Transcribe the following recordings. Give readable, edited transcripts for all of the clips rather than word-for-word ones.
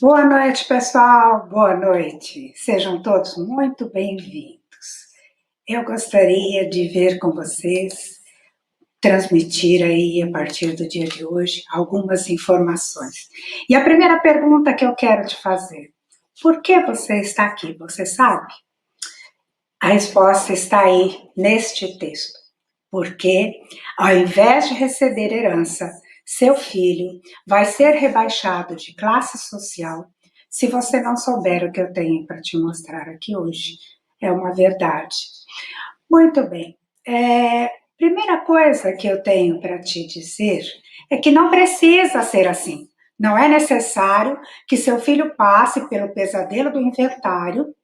Boa noite, pessoal. Boa noite. Sejam todos muito bem-vindos. Eu gostaria de ver com vocês, transmitir aí, a partir do dia de hoje, algumas informações. E a primeira pergunta que eu quero te fazer: por que você está aqui? Você sabe? A resposta está aí neste texto. Porque, ao invés de receber herança, seu filho vai ser rebaixado de classe social. Se você não souber o que eu tenho para te mostrar aqui hoje, é uma verdade. Muito bem. Primeira coisa que eu tenho para te dizer é que não precisa ser assim. Não é necessário que seu filho passe pelo pesadelo do inventário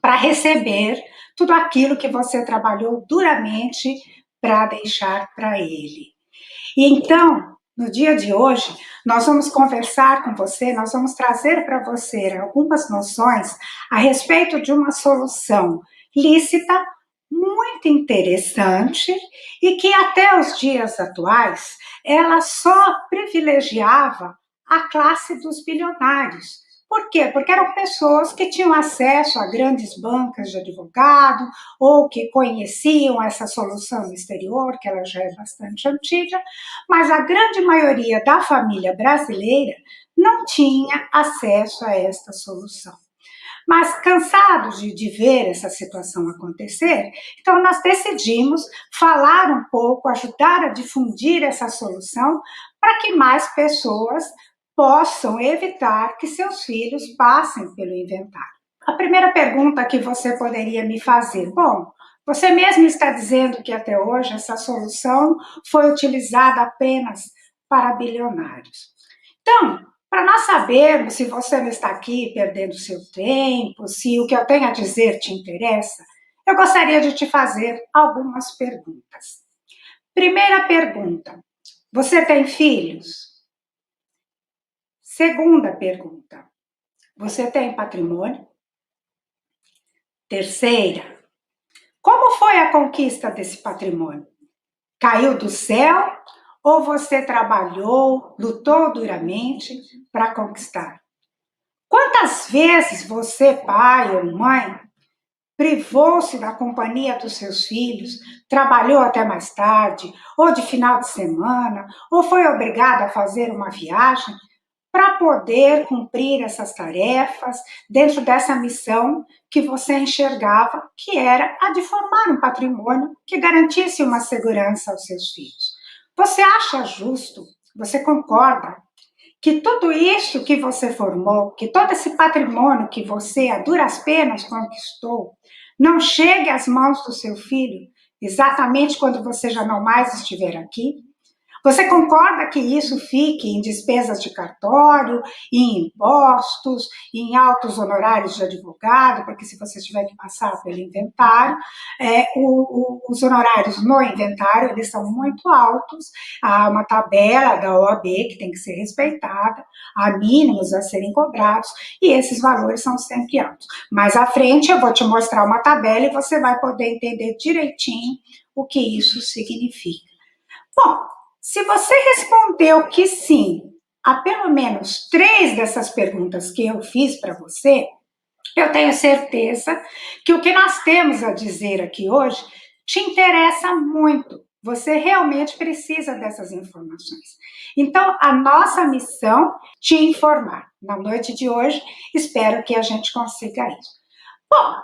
para receber tudo aquilo que você trabalhou duramente para deixar para ele. E então, no dia de hoje, nós vamos conversar com você, nós vamos trazer para você algumas noções a respeito de uma solução lícita, muito interessante e que até os dias atuais ela só privilegiava a classe dos bilionários. Por quê? Porque eram pessoas que tinham acesso a grandes bancas de advogado ou que conheciam essa solução no exterior, que ela já é bastante antiga, mas a grande maioria da família brasileira não tinha acesso a esta solução. Mas cansados de ver essa situação acontecer, então nós decidimos falar um pouco, ajudar a difundir essa solução para que mais pessoas possam evitar que seus filhos passem pelo inventário. A primeira pergunta que você poderia me fazer: bom, você mesmo está dizendo que até hoje essa solução foi utilizada apenas para bilionários. Então, para nós sabermos se você não está aqui perdendo seu tempo, se o que eu tenho a dizer te interessa, eu gostaria de te fazer algumas perguntas. Primeira pergunta: você tem filhos? Segunda pergunta: você tem patrimônio? Terceira: como foi a conquista desse patrimônio? Caiu do céu ou você trabalhou, lutou duramente para conquistar? Quantas vezes você, pai ou mãe, privou-se da companhia dos seus filhos, trabalhou até mais tarde, ou de final de semana, ou foi obrigado a fazer uma viagem para poder cumprir essas tarefas dentro dessa missão que você enxergava, que era a de formar um patrimônio que garantisse uma segurança aos seus filhos? Você acha justo? Você concorda que tudo isso que você formou, que todo esse patrimônio que você a duras penas conquistou, não chegue às mãos do seu filho exatamente quando você já não mais estiver aqui? Você concorda que isso fique em despesas de cartório, em impostos, em altos honorários de advogado, porque se você tiver que passar pelo inventário, os honorários no inventário eles são muito altos, há uma tabela da OAB que tem que ser respeitada, há mínimos a serem cobrados, e esses valores são sempre altos. Mais à frente eu vou te mostrar uma tabela e você vai poder entender direitinho o que isso significa. Bom, se você respondeu que sim a pelo menos 3 dessas perguntas que eu fiz para você, eu tenho certeza que o que nós temos a dizer aqui hoje te interessa muito. Você realmente precisa dessas informações. Então, a nossa missão é te informar. Na noite de hoje, espero que a gente consiga isso. Bom,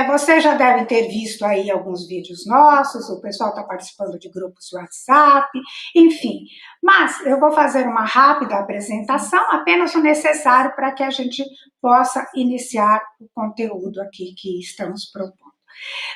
você já deve ter visto aí alguns vídeos nossos, o pessoal está participando de grupos de WhatsApp, enfim. Mas eu vou fazer uma rápida apresentação, apenas o necessário para que a gente possa iniciar o conteúdo aqui que estamos propondo.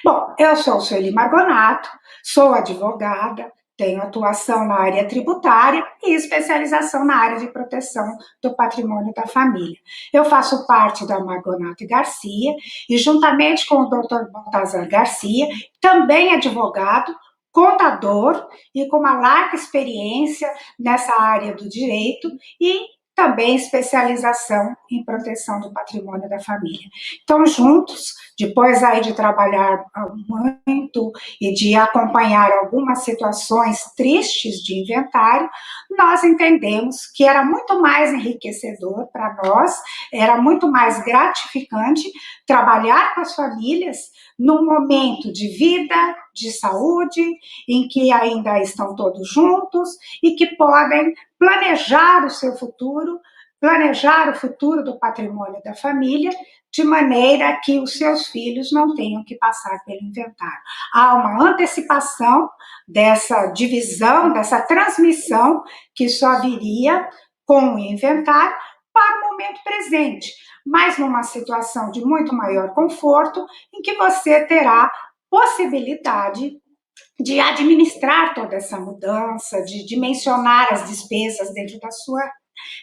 Bom, eu sou Sueli Margonato, sou advogada, tenho atuação na área tributária e especialização na área de proteção do patrimônio da família. Eu faço parte da Margonato e Garcia e, juntamente com o Dr. Baltazar Garcia, também advogado, contador e com uma larga experiência nessa área do direito e também especialização em proteção do patrimônio da família. Então, juntos, depois aí de trabalhar muito e de acompanhar algumas situações tristes de inventário, nós entendemos que era muito mais enriquecedor para nós, era muito mais gratificante trabalhar com as famílias num momento de vida, de saúde, em que ainda estão todos juntos e que podem planejar o seu futuro, planejar o futuro do patrimônio da família, de maneira que os seus filhos não tenham que passar pelo inventário. Há uma antecipação dessa divisão, dessa transmissão, que só viria com o inventário para o momento presente, mas numa situação de muito maior conforto, em que você terá possibilidade de administrar toda essa mudança, de dimensionar as despesas dentro da sua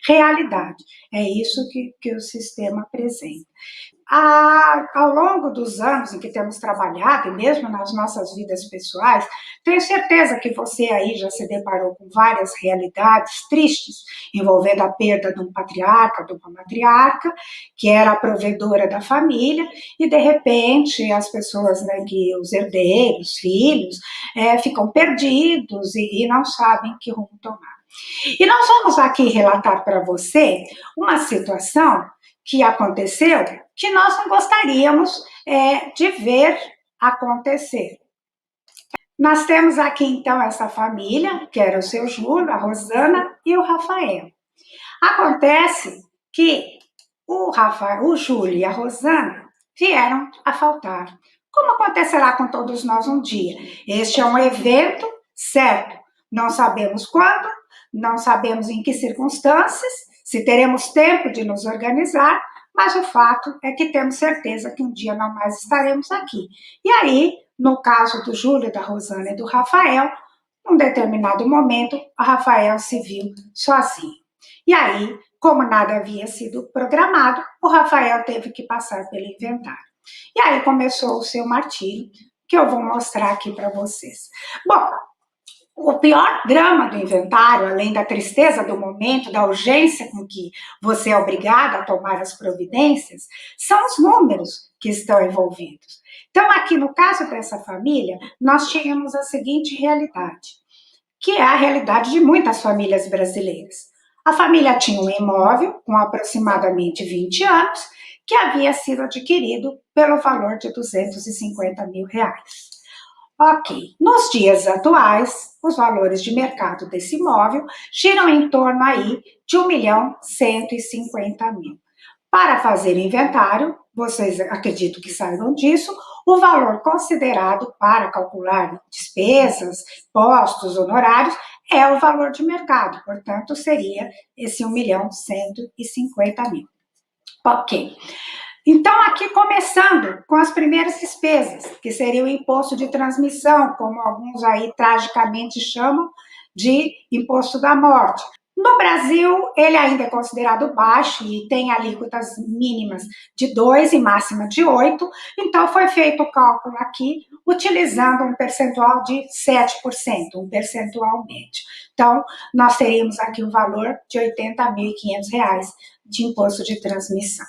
realidade. É isso que o sistema apresenta. Ao longo dos anos em que temos trabalhado, e mesmo nas nossas vidas pessoais, tenho certeza que você aí já se deparou com várias realidades tristes, envolvendo a perda de um patriarca, de uma matriarca, que era a provedora da família, e de repente as pessoas, né, que os herdeiros, filhos, ficam perdidos e não sabem que rumo tomar. E nós vamos aqui relatar para você uma situação que aconteceu que nós não gostaríamos de ver acontecer. Nós temos aqui, então, essa família, que era o seu Júlio, a Rosana e o Rafael. Acontece que o Júlio e a Rosana vieram a faltar, como acontecerá com todos nós um dia. Este é um evento certo, não sabemos quando, não sabemos em que circunstâncias, se teremos tempo de nos organizar, mas o fato é que temos certeza que um dia não mais estaremos aqui. E aí, no caso do Júlio, da Rosana e do Rafael, num determinado momento, o Rafael se viu sozinho. E aí, como nada havia sido programado, o Rafael teve que passar pelo inventário. E aí começou o seu martírio, que eu vou mostrar aqui para vocês. Bom, o pior drama do inventário, além da tristeza do momento, da urgência com que você é obrigado a tomar as providências, são os números que estão envolvidos. Então, aqui no caso dessa família, nós tínhamos a seguinte realidade, que é a realidade de muitas famílias brasileiras. A família tinha um imóvel com aproximadamente 20 anos, que havia sido adquirido pelo valor de R$250 mil. Ok, nos dias atuais, os valores de mercado desse imóvel giram em torno aí de R$1.150.000. Para fazer inventário, vocês acredito que saibam disso, o valor considerado para calcular despesas, postos, honorários, é o valor de mercado, portanto, seria esse R$1.150.000. Ok. Então, aqui começando com as primeiras despesas, que seria o imposto de transmissão, como alguns aí tragicamente chamam de imposto da morte. No Brasil, ele ainda é considerado baixo e tem alíquotas mínimas de 2 e máxima de 8, então foi feito o cálculo aqui utilizando um percentual de 7%, um percentual médio. Então, nós teríamos aqui um valor de R$80.500 de imposto de transmissão.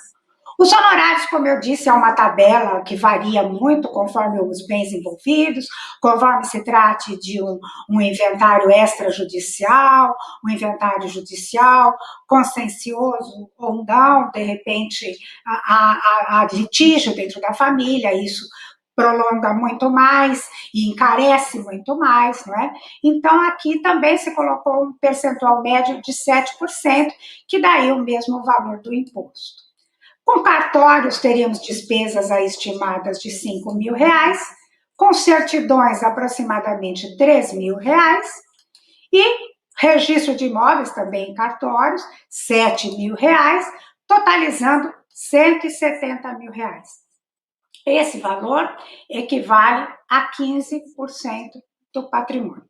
Os honorários, como eu disse, é uma tabela que varia muito conforme os bens envolvidos, conforme se trate de um inventário extrajudicial, um inventário judicial, consciencioso ou não, de repente há litígio dentro da família, isso prolonga muito mais e encarece muito mais, não é? Então, aqui também se colocou um percentual médio de 7%, que daí o mesmo valor do imposto. Com cartórios, teríamos despesas estimadas de R$5.000, com certidões aproximadamente R$3.000, e registro de imóveis também em cartórios, R$7.000, totalizando R$170.000. Esse valor equivale a 15% do patrimônio.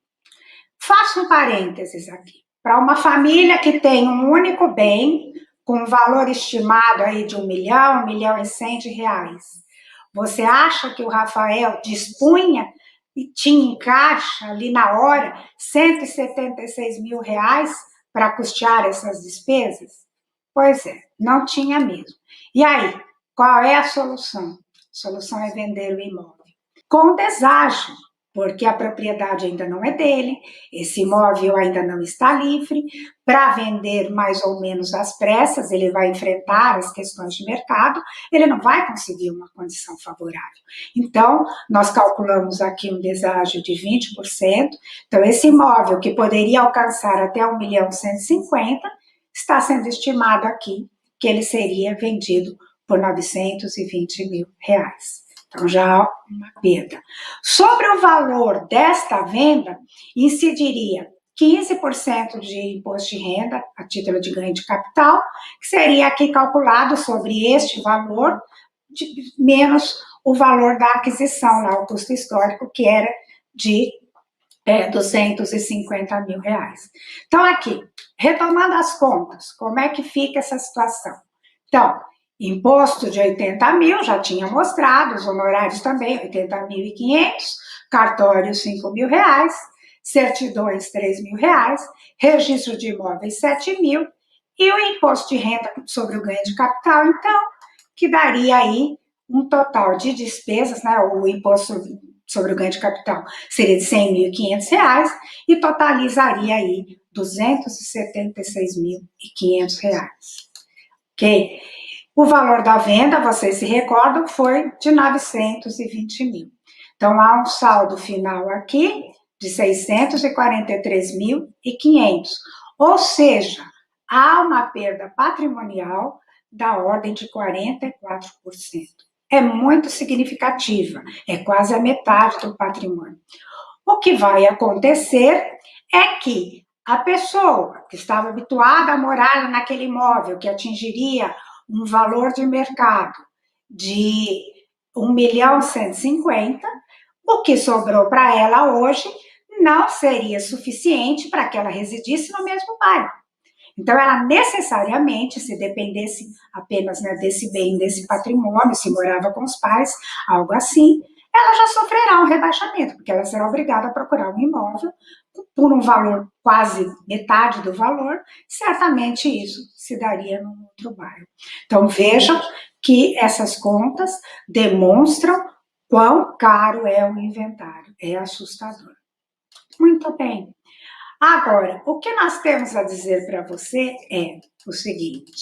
Faço um parênteses aqui. Para uma família que tem um único bem, com um valor estimado aí de R$1.000.000, R$1.100.000, você acha que o Rafael dispunha e tinha em caixa ali na hora R$176.000 para custear essas despesas? Pois é, não tinha mesmo. E aí, qual é a solução? A solução é vender o imóvel com deságio, porque a propriedade ainda não é dele, esse imóvel ainda não está livre. Para vender mais ou menos às pressas, ele vai enfrentar as questões de mercado, ele não vai conseguir uma condição favorável. Então, nós calculamos aqui um deságio de 20%. Então, esse imóvel que poderia alcançar até 1.150.000, está sendo estimado aqui que ele seria vendido por R$ 920.000. Então, já há uma perda. Sobre o valor desta venda, incidiria 15% de imposto de renda a título de ganho de capital, que seria aqui calculado sobre este valor, menos o valor da aquisição, lá, o custo histórico, que era de R$ 250.000. Então, aqui, retomando as contas, como é que fica essa situação? Então, imposto de 80.000, já tinha mostrado, os honorários também, 80.500, cartório R$ 5.000, certidões R$ 3.000, registro de imóveis 7.000 e o imposto de renda sobre o ganho de capital, então, que daria aí um total de despesas, né, o imposto sobre o ganho de capital seria de R$ 100.500 e totalizaria aí R$ 276.500. Ok? O valor da venda, vocês se recordam, foi de 920.000. Então, há um saldo final aqui de 643.500. Ou seja, há uma perda patrimonial da ordem de 44%. É muito significativa, é quase a metade do patrimônio. O que vai acontecer é que a pessoa que estava habituada a morar naquele imóvel, que atingiria um valor de mercado de 1.150.000, o que sobrou para ela hoje não seria suficiente para que ela residisse no mesmo bairro. Então, ela necessariamente, se dependesse apenas, né, desse bem, desse patrimônio, se morava com os pais, algo assim, ela já sofrerá um rebaixamento, porque ela será obrigada a procurar um imóvel por um valor quase metade do valor, certamente isso se daria num outro bairro. Então, vejam que essas contas demonstram quão caro é o inventário, é assustador. Muito bem. Agora, o que nós temos a dizer para você é o seguinte: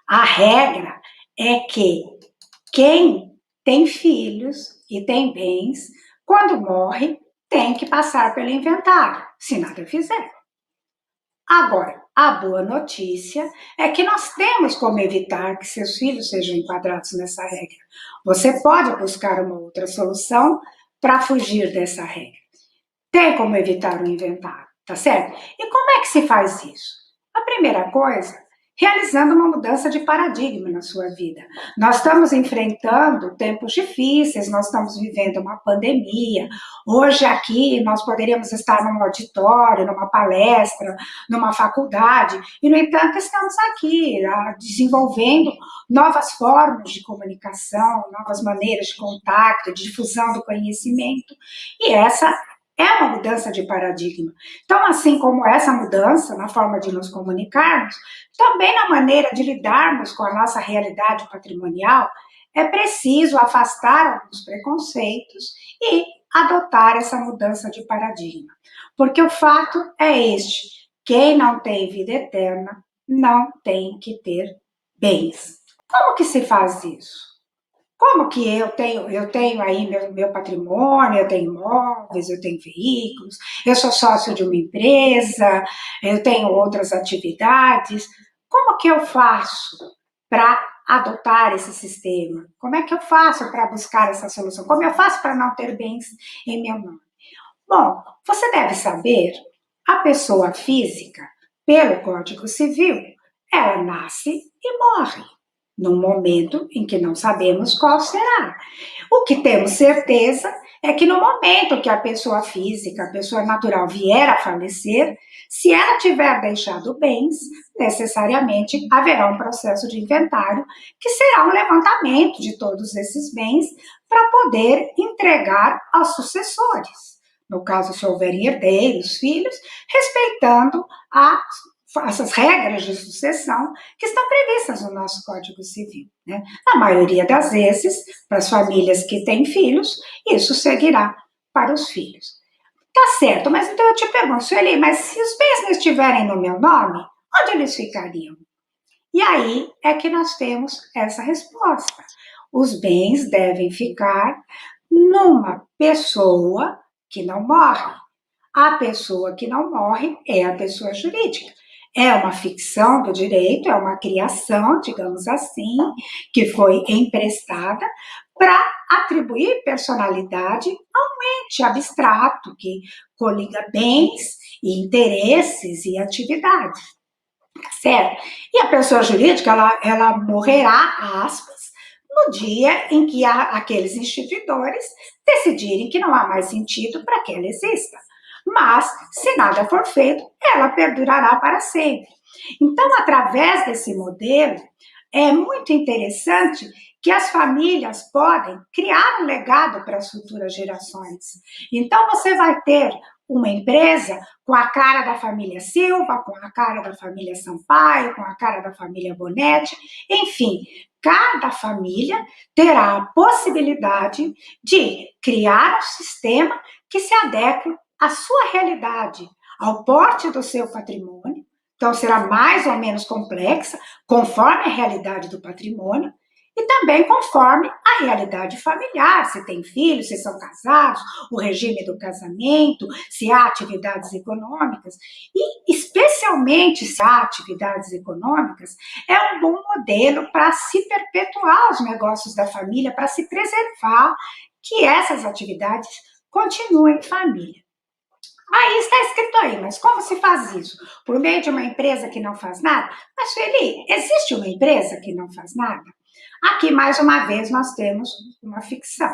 a regra é que quem tem filhos e tem bens, quando morre, tem que passar pelo inventário, se nada fizer. Agora, a boa notícia é que nós temos como evitar que seus filhos sejam enquadrados nessa regra. Você pode buscar uma outra solução para fugir dessa regra. Tem como evitar o inventário, tá certo? E como é que se faz isso? A primeira coisa, realizando uma mudança de paradigma na sua vida. Nós estamos enfrentando tempos difíceis, nós estamos vivendo uma pandemia. Hoje aqui nós poderíamos estar num auditório, numa palestra, numa faculdade, e no entanto estamos aqui desenvolvendo novas formas de comunicação, novas maneiras de contato, de difusão do conhecimento, e essa é uma mudança de paradigma. Então, assim como essa mudança na forma de nos comunicarmos, também na maneira de lidarmos com a nossa realidade patrimonial, é preciso afastar alguns preconceitos e adotar essa mudança de paradigma. Porque o fato é este: quem não tem vida eterna não tem que ter bens. Como que se faz isso? Como que eu tenho aí meu patrimônio, eu tenho imóveis, eu tenho veículos, eu sou sócio de uma empresa, eu tenho outras atividades. Como que eu faço para adotar esse sistema? Como é que eu faço para buscar essa solução? Como eu faço para não ter bens em meu nome? Bom, você deve saber, a pessoa física, pelo Código Civil, ela nasce e morre num momento em que não sabemos qual será. O que temos certeza é que no momento que a pessoa física, a pessoa natural vier a falecer, se ela tiver deixado bens, necessariamente haverá um processo de inventário, que será um levantamento de todos esses bens para poder entregar aos sucessores. No caso, se houverem herdeiros, filhos, respeitando a essas regras de sucessão que estão previstas no nosso Código Civil, né? Na maioria das vezes, para as famílias que têm filhos, isso seguirá para os filhos. Tá certo, mas então eu te pergunto, Sueli, mas se os bens não estiverem no meu nome, onde eles ficariam? E aí é que nós temos essa resposta. Os bens devem ficar numa pessoa que não morre. A pessoa que não morre é a pessoa jurídica. É uma ficção do direito, é uma criação, digamos assim, que foi emprestada para atribuir personalidade a um ente abstrato que coliga bens e interesses e atividades, certo? E a pessoa jurídica, ela morrerá, aspas, no dia em que aqueles instituidores decidirem que não há mais sentido para que ela exista. Mas, se nada for feito, ela perdurará para sempre. Então, através desse modelo, é muito interessante que as famílias podem criar um legado para as futuras gerações. Então, você vai ter uma empresa com a cara da família Silva, com a cara da família Sampaio, com a cara da família Bonetti, enfim, cada família terá a possibilidade de criar um sistema que se adeque à sua realidade, ao porte do seu patrimônio. Então, será mais ou menos complexa, conforme a realidade do patrimônio, e também conforme a realidade familiar, se tem filhos, se são casados, o regime do casamento, se há atividades econômicas, e especialmente se há atividades econômicas, é um bom modelo para se perpetuar os negócios da família, para se preservar que essas atividades continuem em família. Aí está escrito aí, mas como se faz isso? Por meio de uma empresa que não faz nada? Mas, Sueli, existe uma empresa que não faz nada? Aqui, mais uma vez, nós temos uma ficção.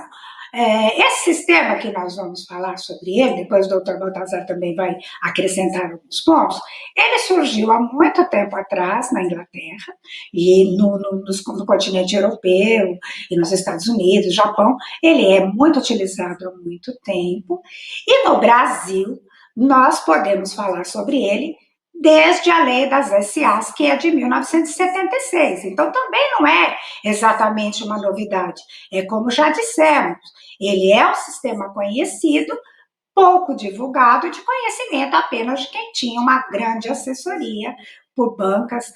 Esse sistema que nós vamos falar sobre ele, depois o doutor Baltazar também vai acrescentar alguns pontos, ele surgiu há muito tempo atrás na Inglaterra e no continente europeu e nos Estados Unidos, Japão, ele é muito utilizado há muito tempo e no Brasil nós podemos falar sobre ele desde a lei das SAs, que é de 1976. Então, também não é exatamente uma novidade. É como já dissemos, ele é um sistema conhecido, pouco divulgado, de conhecimento apenas de quem tinha uma grande assessoria por bancas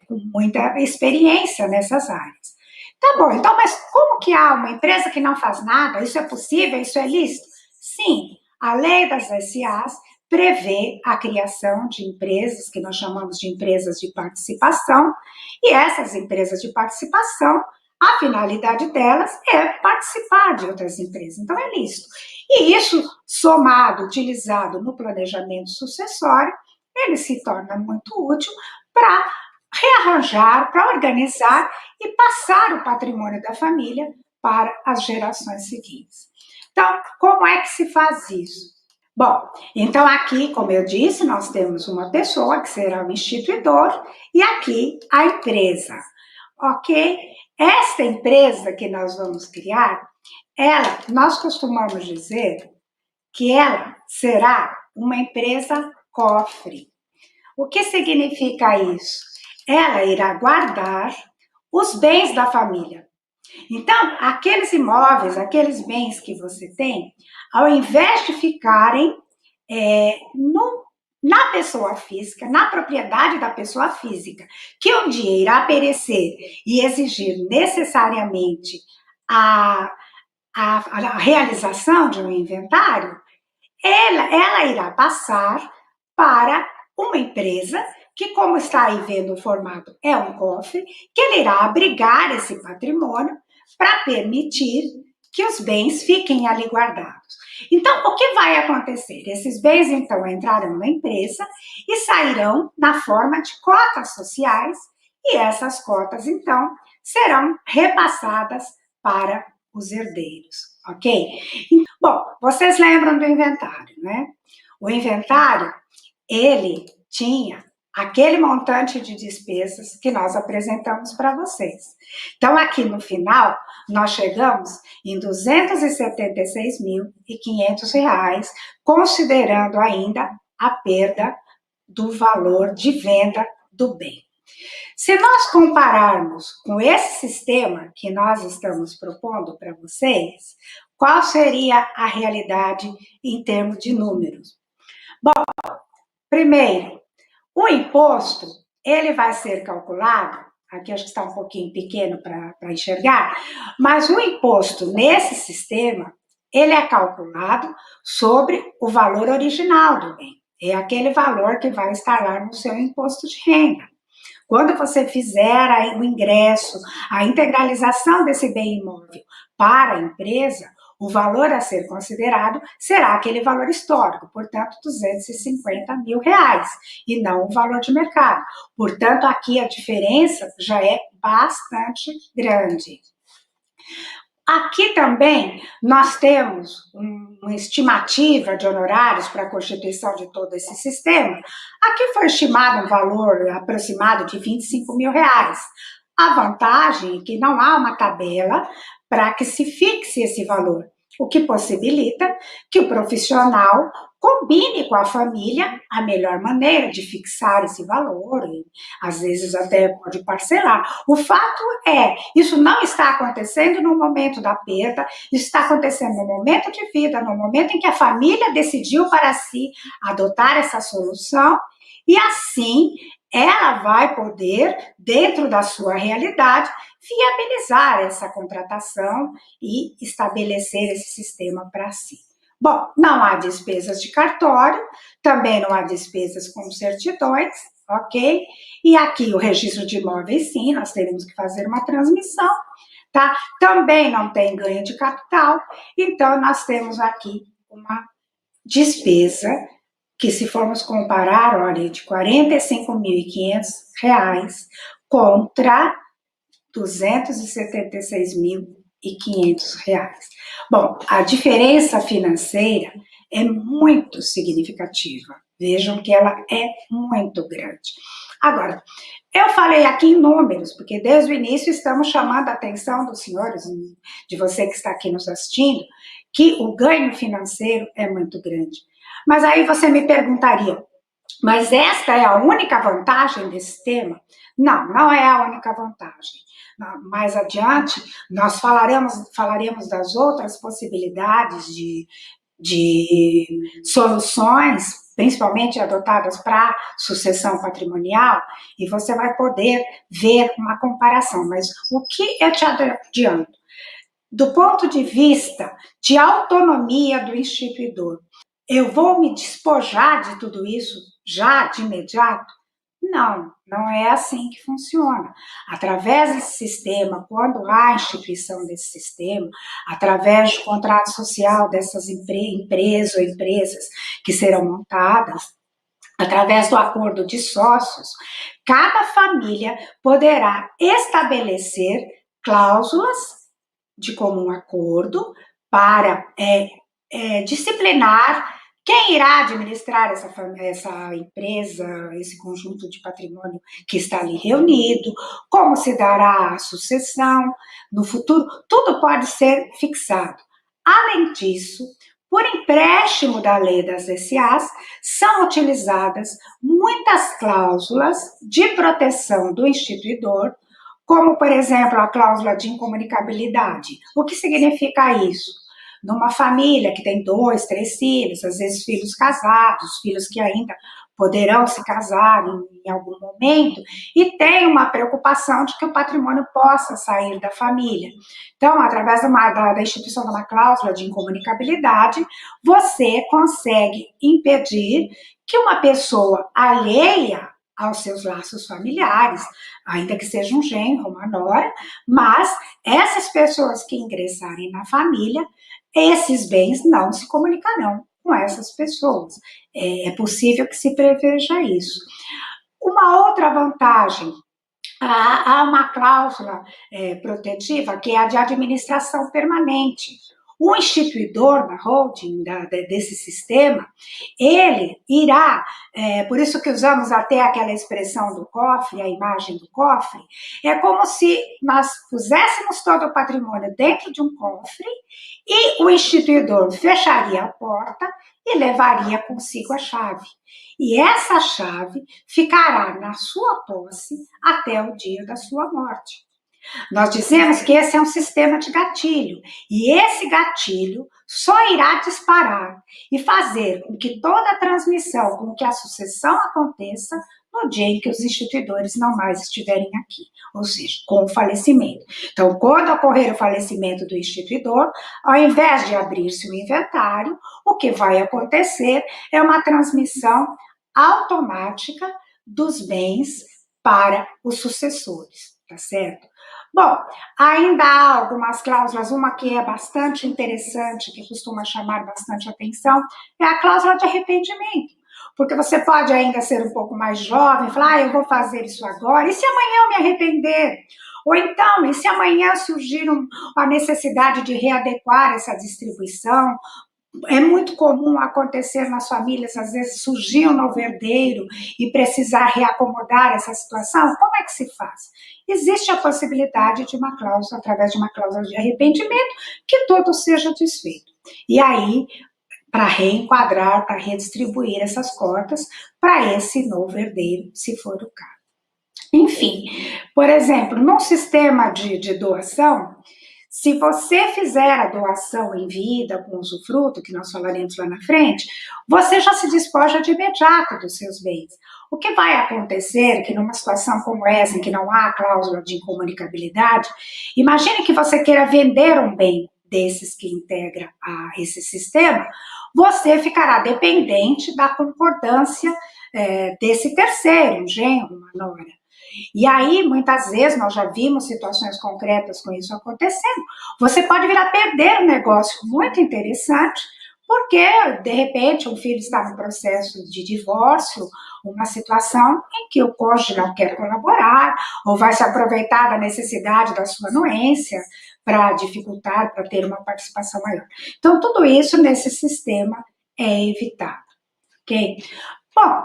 com muita experiência nessas áreas. Tá bom, então, mas como que há uma empresa que não faz nada? Isso é possível? Isso é lícito? Sim, a lei das SAs prevê a criação de empresas, que nós chamamos de empresas de participação, e essas empresas de participação, a finalidade delas é participar de outras empresas, então é lícito. E isso, somado, utilizado no planejamento sucessório, ele se torna muito útil para rearranjar, para organizar e passar o patrimônio da família para as gerações seguintes. Então, como é que se faz isso? Bom, então aqui, como eu disse, nós temos uma pessoa que será o instituidor e aqui a empresa, ok? Esta empresa que nós vamos criar, nós costumamos dizer que ela será uma empresa cofre. O que significa isso? Ela irá guardar os bens da família. Então, aqueles imóveis, aqueles bens que você tem, ao invés de ficarem na pessoa física, na propriedade da pessoa física, que um dia irá perecer e exigir necessariamente a realização de um inventário, ela irá passar para uma empresa que, como está aí vendo o formato, é um cofre, que ele irá abrigar esse patrimônio para permitir que os bens fiquem ali guardados. Então, o que vai acontecer? Esses bens, então, entrarão na empresa e sairão na forma de cotas sociais, e essas cotas, então, serão repassadas para os herdeiros, ok? Bom, vocês lembram do inventário, né? O inventário, ele tinha aquele montante de despesas que nós apresentamos para vocês. Então, aqui no final, nós chegamos em R$ 276.500, considerando ainda a perda do valor de venda do bem. Se nós compararmos com esse sistema que nós estamos propondo para vocês, qual seria a realidade em termos de números? Bom, primeiro, o imposto, ele vai ser calculado, aqui acho que está um pouquinho pequeno para enxergar, mas o imposto nesse sistema, ele é calculado sobre o valor original do bem. É aquele valor que vai estar lá no seu imposto de renda. Quando você fizer o ingresso, a integralização desse bem imóvel para a empresa, o valor a ser considerado será aquele valor histórico, portanto, R$250 mil, e não o valor de mercado. Portanto, aqui a diferença já é bastante grande. Aqui também nós temos uma estimativa de honorários para a constituição de todo esse sistema. Aqui foi estimado um valor aproximado de R$25 mil. A vantagem é que não há uma tabela para que se fixe esse valor, o que possibilita que o profissional combine com a família a melhor maneira de fixar esse valor, e às vezes até pode parcelar. O fato é, isso não está acontecendo no momento da perda, isso está acontecendo no momento de vida, no momento em que a família decidiu para si adotar essa solução, e assim ela vai poder, dentro da sua realidade, viabilizar essa contratação e estabelecer esse sistema para si. Bom, não há despesas de cartório, também não há despesas com certidões, ok? E aqui o registro de imóveis, sim, nós teremos que fazer uma transmissão, tá? Também não tem ganho de capital, então nós temos aqui uma despesa que, se formos comparar, olha, de R$45.500 contra R$276.500. Bom, a diferença financeira é muito significativa. Vejam que ela é muito grande. Agora, eu falei aqui em números, porque desde o início estamos chamando a atenção dos senhores, de você que está aqui nos assistindo, que o ganho financeiro é muito grande. Mas aí você me perguntaria, mas esta é a única vantagem desse tema? Não, não é a única vantagem. Mais adiante, nós falaremos das outras possibilidades de soluções, principalmente adotadas para sucessão patrimonial, e você vai poder ver uma comparação. Mas o que eu te adianto? Do ponto de vista de autonomia do instituidor, eu vou me despojar de tudo isso já de imediato? Não, não é assim que funciona. Através desse sistema, quando há a instituição desse sistema, através do contrato social dessas empresas ou empresas que serão montadas, através do acordo de sócios, cada família poderá estabelecer cláusulas de comum acordo para disciplinar quem irá administrar essa empresa, esse conjunto de patrimônio que está ali reunido, como se dará a sucessão no futuro, tudo pode ser fixado. Além disso, por empréstimo da lei das SAs, são utilizadas muitas cláusulas de proteção do instituidor, como, por exemplo, a cláusula de incomunicabilidade. O que significa isso? Numa família que tem 2, 3 filhos, às vezes filhos casados, filhos que ainda poderão se casar em algum momento, e tem uma preocupação de que o patrimônio possa sair da família. Então, através da instituição de uma cláusula de incomunicabilidade, você consegue impedir que uma pessoa alheia aos seus laços familiares, ainda que seja um genro, uma nora, mas essas pessoas que ingressarem na família, esses bens não se comunicarão com essas pessoas. É possível que se preveja isso. Uma outra vantagem, há uma cláusula protetiva que é a de administração permanente. O instituidor da holding, desse sistema, ele irá, por isso que usamos até aquela expressão do cofre, a imagem do cofre, é como se nós puséssemos todo o patrimônio dentro de um cofre e o instituidor fecharia a porta e levaria consigo a chave. E essa chave ficará na sua posse até o dia da sua morte. Nós dizemos que esse é um sistema de gatilho, e esse gatilho só irá disparar e fazer com que toda a transmissão, com que a sucessão aconteça no dia em que os instituidores não mais estiverem aqui, ou seja, com o falecimento. Então, quando ocorrer o falecimento do instituidor, ao invés de abrir-se o inventário, o que vai acontecer é uma transmissão automática dos bens para os sucessores, tá certo? Bom, ainda há algumas cláusulas, uma que é bastante interessante, que costuma chamar bastante atenção, é a cláusula de arrependimento. Porque você pode ainda ser um pouco mais jovem e falar, eu vou fazer isso agora, e se amanhã eu me arrepender? Ou então, e se amanhã surgir a necessidade de readequar essa distribuição? É muito comum acontecer nas famílias, às vezes surgir um novo herdeiro e precisar reacomodar essa situação. Como é que se faz? Existe a possibilidade de uma cláusula, através de uma cláusula de arrependimento, que tudo seja desfeito. E aí, para reenquadrar, para redistribuir essas cotas para esse novo herdeiro, se for o caso. Enfim, por exemplo, num sistema de doação, se você fizer a doação em vida, com usufruto, que nós falaremos lá na frente, você já se despoja de imediato dos seus bens. O que vai acontecer, que numa situação como essa, em que não há cláusula de incomunicabilidade, imagine que você queira vender um bem desses que integra a esse sistema, você ficará dependente da concordância desse terceiro, um genro, uma nora. E aí, muitas vezes, nós já vimos situações concretas com isso acontecendo, você pode vir a perder um negócio muito interessante, porque, de repente, um filho está no processo de divórcio, uma situação em que o cônjuge não quer colaborar, ou vai se aproveitar da necessidade da sua anuência para dificultar, para ter uma participação maior. Então, tudo isso nesse sistema é evitado, ok? Bom,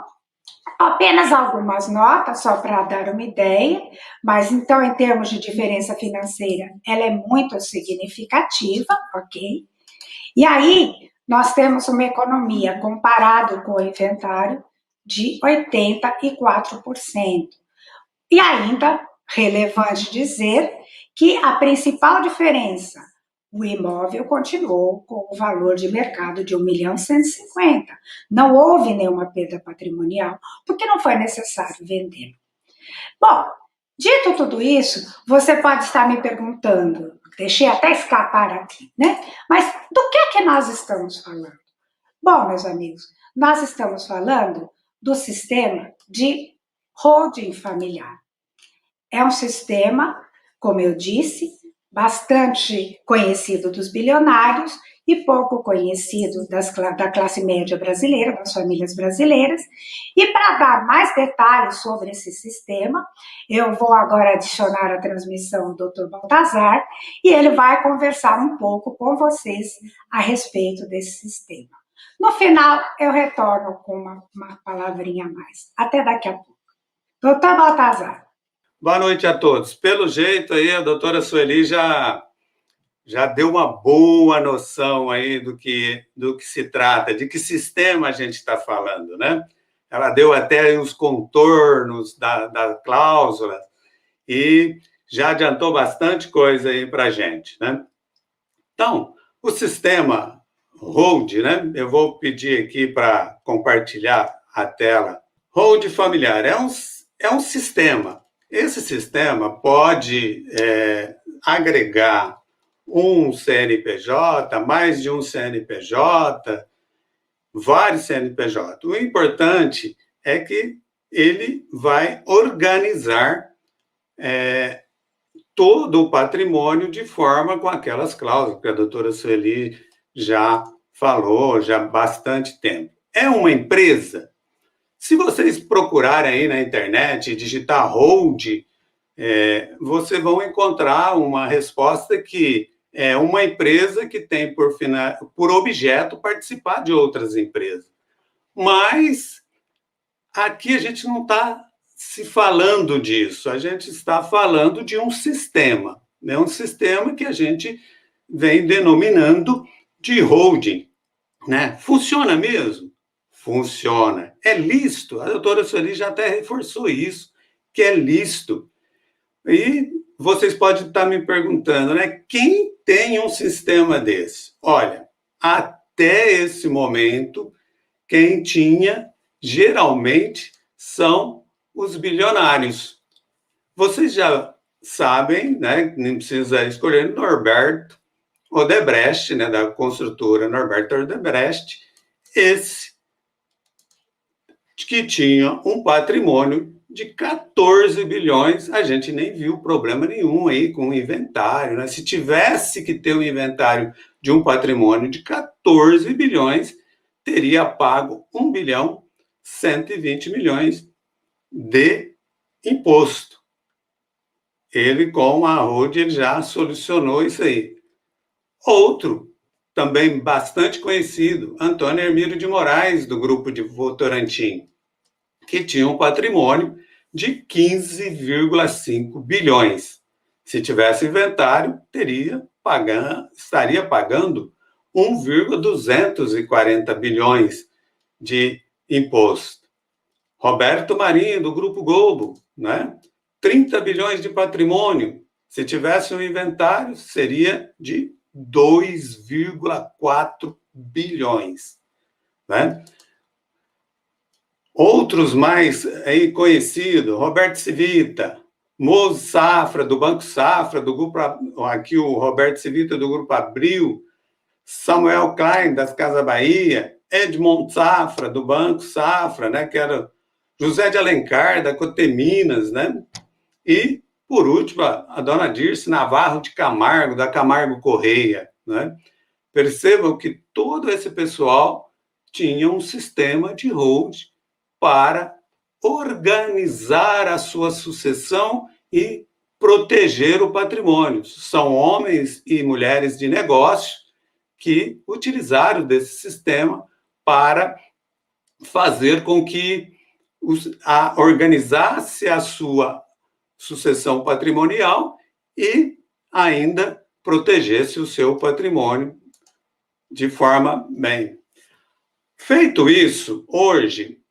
apenas algumas notas, só para dar uma ideia, mas então, em termos de diferença financeira, ela é muito significativa, ok? E aí, nós temos uma economia, comparado com o inventário, de 84%. E ainda, relevante dizer que a principal diferença, o imóvel continuou com o valor de mercado de 1.150.000. Não houve nenhuma perda patrimonial, porque não foi necessário vender. Bom, dito tudo isso, você pode estar me perguntando, deixei até escapar aqui, né? Mas do que nós estamos falando? Bom, meus amigos, nós estamos falando do sistema de holding familiar. É um sistema, como eu disse, bastante conhecido dos bilionários e pouco conhecido da classe média brasileira, das famílias brasileiras. E para dar mais detalhes sobre esse sistema, eu vou agora adicionar a transmissão do Dr. Baltazar e ele vai conversar um pouco com vocês a respeito desse sistema. No final, eu retorno com uma palavrinha a mais. Até daqui a pouco. Dr. Baltazar. Boa noite a todos. Pelo jeito aí, a doutora Sueli já deu uma boa noção aí do que se trata, de que sistema a gente está falando, né? Ela deu até os contornos da cláusula e já adiantou bastante coisa aí para a gente, né? Então, o sistema hold, né? Eu vou pedir aqui para compartilhar a tela. Hold familiar é um sistema. Esse sistema pode agregar um CNPJ, mais de um CNPJ, vários CNPJ. O importante é que ele vai organizar todo o patrimônio de forma com aquelas cláusulas que a doutora Sueli já falou já há bastante tempo. É uma empresa? Se vocês procurarem aí na internet e digitar hold, vocês vão encontrar uma resposta que é uma empresa que tem por objeto participar de outras empresas. Mas aqui a gente não está se falando disso, a gente está falando de um sistema, né? Um sistema que a gente vem denominando de holding, né? Funciona mesmo? Funciona. É lícito? A doutora Sueli já até reforçou isso, que é lícito. E vocês podem estar me perguntando, né? Quem tem um sistema desse? Olha, até esse momento, quem tinha, geralmente, são os bilionários. Vocês já sabem, né? Nem precisa escolher Norberto Odebrecht, né? Da construtora Norberto Odebrecht, esse que tinha um patrimônio de 14 bilhões, a gente nem viu problema nenhum aí com o inventário, né? Se tivesse que ter um inventário de um patrimônio de 14 bilhões, teria pago 1 bilhão 120 milhões de imposto. Ele, com a Rode, ele já solucionou isso aí. Outro, também bastante conhecido, Antônio Hermílio de Moraes, do grupo de Votorantim, que tinha um patrimônio de 15,5 bilhões. Se tivesse inventário, estaria pagando 1,240 bilhões de imposto. Roberto Marinho, do Grupo Globo, né? 30 bilhões de patrimônio. Se tivesse um inventário, seria de 2,4 bilhões. Né? Outros mais aí conhecidos, Roberto Civita, Mozo Safra, do Banco Safra, do grupo, aqui o Roberto Civita, do Grupo Abril, Samuel Klein, das Casas Bahia, Edmond Safra, do Banco Safra, né, que era José de Alencar, da Coteminas, né, e, por último, a dona Dirce Navarro de Camargo, da Camargo Correia, né. Percebam que todo esse pessoal tinha um sistema de hold para organizar a sua sucessão e proteger o patrimônio. São homens e mulheres de negócio que utilizaram desse sistema para fazer com que organizasse a sua sucessão patrimonial e ainda protegesse o seu patrimônio de forma bem. Feito isso, hoje,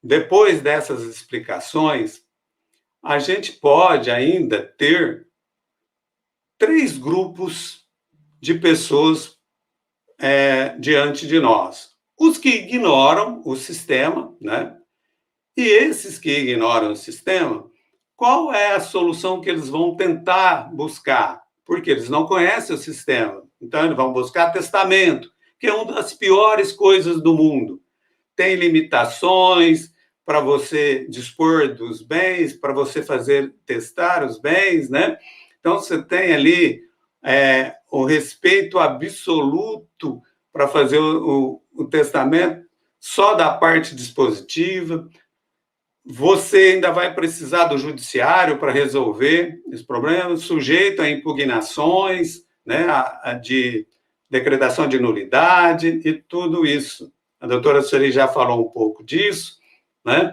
depois dessas explicações, a gente pode ainda ter 3 grupos de pessoas diante de nós. Os que ignoram o sistema, né? E esses que ignoram o sistema, qual é a solução que eles vão tentar buscar? Porque eles não conhecem o sistema. Então, eles vão buscar testamento, que é uma das piores coisas do mundo. Tem limitações para você dispor dos bens, para você testar os bens, né? Então, você tem ali o respeito absoluto para fazer o testamento só da parte dispositiva. Você ainda vai precisar do judiciário para resolver esse problema, sujeito a impugnações, né, de decretação de nulidade e tudo isso. A doutora Sueli já falou um pouco disso, né?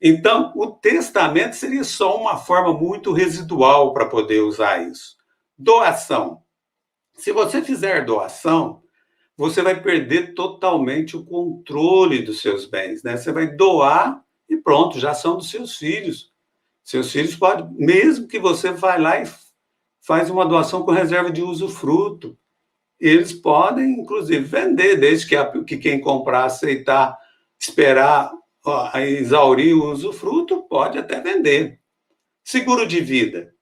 Então, o testamento seria só uma forma muito residual para poder usar isso. Doação. Se você fizer doação, você vai perder totalmente o controle dos seus bens, né? Você vai doar e pronto, já são dos seus filhos. Seus filhos podem, mesmo que você vá lá e faz uma doação com reserva de usufruto, eles podem, inclusive, vender, desde que quem comprar aceitar esperar exaurir o usufruto, pode até vender. Seguro de vida,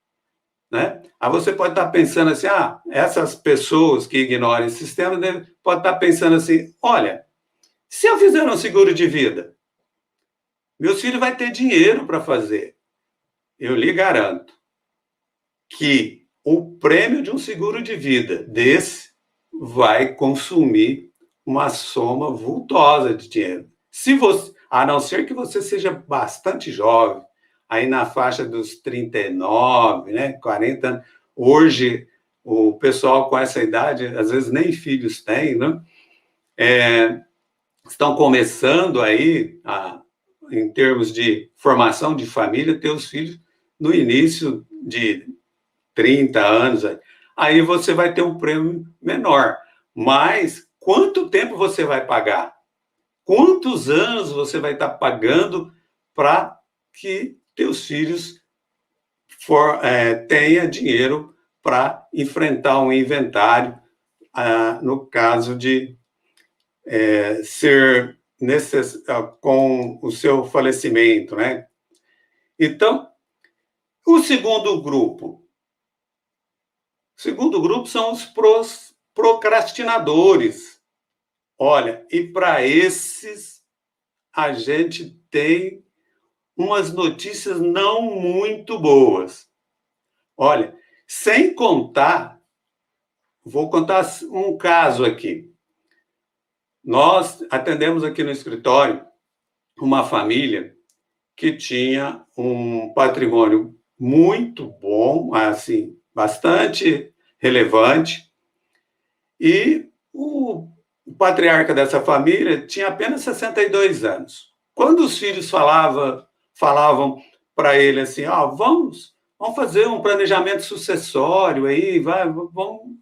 né? Aí você pode estar pensando assim, essas pessoas que ignoram esse sistema podem estar pensando assim, olha, se eu fizer um seguro de vida, meus filhos vão ter dinheiro para fazer. Eu lhe garanto que o prêmio de um seguro de vida desse vai consumir uma soma vultosa de dinheiro. A não ser que você seja bastante jovem, aí na faixa dos 39, né, 40 anos. Hoje, o pessoal com essa idade, às vezes nem filhos têm, né? Estão começando aí, em termos de formação de família, ter os filhos no início de 30 anos. Aí você vai ter um prêmio menor. Mas quanto tempo você vai pagar? Quantos anos você vai estar pagando para que teus filhos tenha dinheiro para enfrentar um inventário, no caso de ser com o seu falecimento, né? Então, o segundo grupo são os procrastinadores. Olha, e para esses a gente tem umas notícias não muito boas. Olha, sem contar, vou contar um caso aqui. Nós atendemos aqui no escritório uma família que tinha um patrimônio muito bom, assim, bastante relevante, e o patriarca dessa família tinha apenas 62 anos. Quando os filhos falavam para ele assim, vamos fazer um planejamento sucessório aí, vamos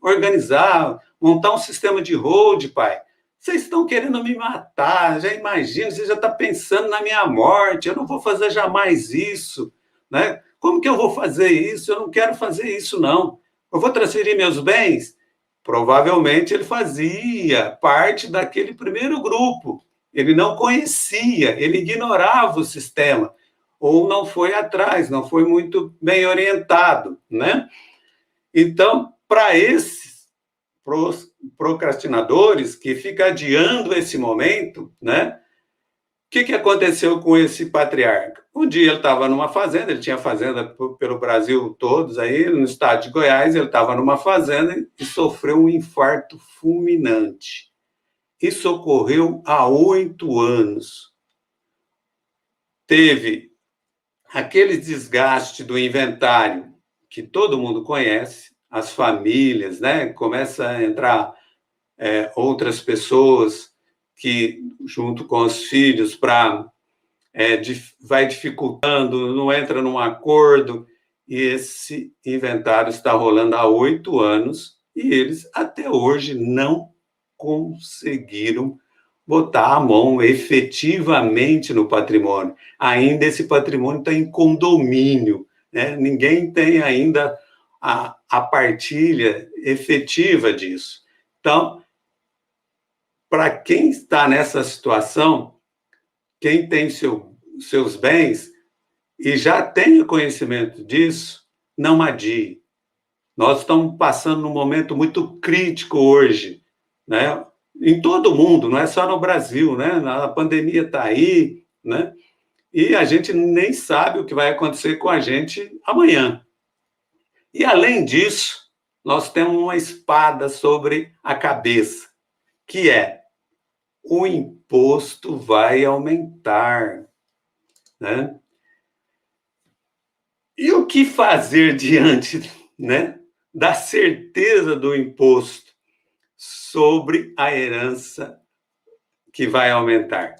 organizar, montar um sistema de hold, pai. Vocês estão querendo me matar, já imagino, você já está pensando na minha morte, eu não vou fazer jamais isso, né? Como que eu vou fazer isso? Eu não quero fazer isso, não. Eu vou transferir meus bens? Provavelmente ele fazia parte daquele primeiro grupo. Ele não conhecia, ele ignorava o sistema, ou não foi atrás, não foi muito bem orientado, né? Então, para esses procrastinadores que ficam adiando esse momento, né? O que aconteceu com esse patriarca? Um dia ele estava numa fazenda, ele tinha fazenda pelo Brasil todos, aí no estado de Goiás, ele estava numa fazenda e sofreu um infarto fulminante. Isso ocorreu há 8 anos. Teve aquele desgaste do inventário que todo mundo conhece, as famílias, né? Começa a entrar outras pessoas que, junto com os filhos, vai dificultando, não entra num acordo, e esse inventário está rolando há 8 anos, e eles até hoje não conseguiram botar a mão efetivamente no patrimônio. Ainda esse patrimônio está em condomínio, né? Ninguém tem ainda a partilha efetiva disso. Então, para quem está nessa situação, quem tem seus bens e já tem conhecimento disso, não adie. Nós estamos passando num momento muito crítico hoje, né? Em todo o mundo, não é só no Brasil, né? A pandemia está aí, né? E a gente nem sabe o que vai acontecer com a gente amanhã. E, além disso, nós temos uma espada sobre a cabeça, que é: o imposto vai aumentar, né? E o que fazer diante, né, da certeza do imposto sobre a herança que vai aumentar?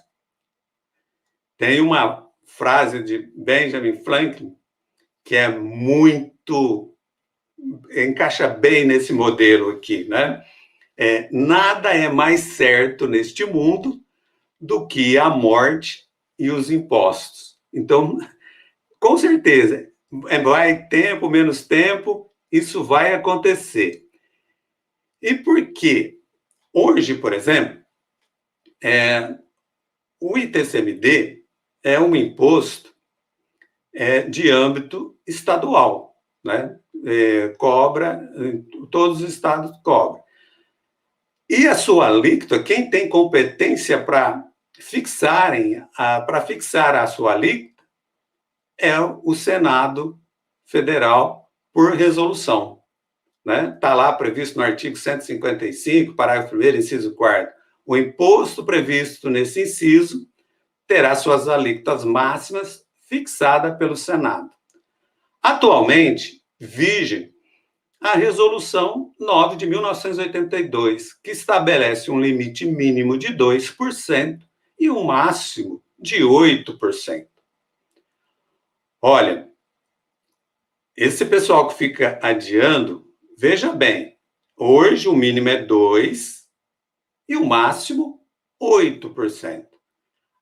Tem uma frase de Benjamin Franklin que encaixa bem nesse modelo aqui, né? Nada é mais certo neste mundo do que a morte e os impostos. Então, com certeza, vai tempo, menos tempo, isso vai acontecer. E por quê? Hoje, por exemplo, o ITCMD é um imposto de âmbito estadual, né? Cobra, todos os estados cobram. E a sua alíquota, quem tem competência para fixar a sua alíquota é o Senado Federal por resolução, né? Está lá previsto no artigo 155, parágrafo 1º, inciso 4º. O imposto previsto nesse inciso terá suas alíquotas máximas fixadas pelo Senado. Atualmente, vigem a Resolução 9 de 1982, que estabelece um limite mínimo de 2% e um máximo de 8%. Olha, esse pessoal que fica adiando, veja bem, hoje o mínimo é 2% e o máximo 8%.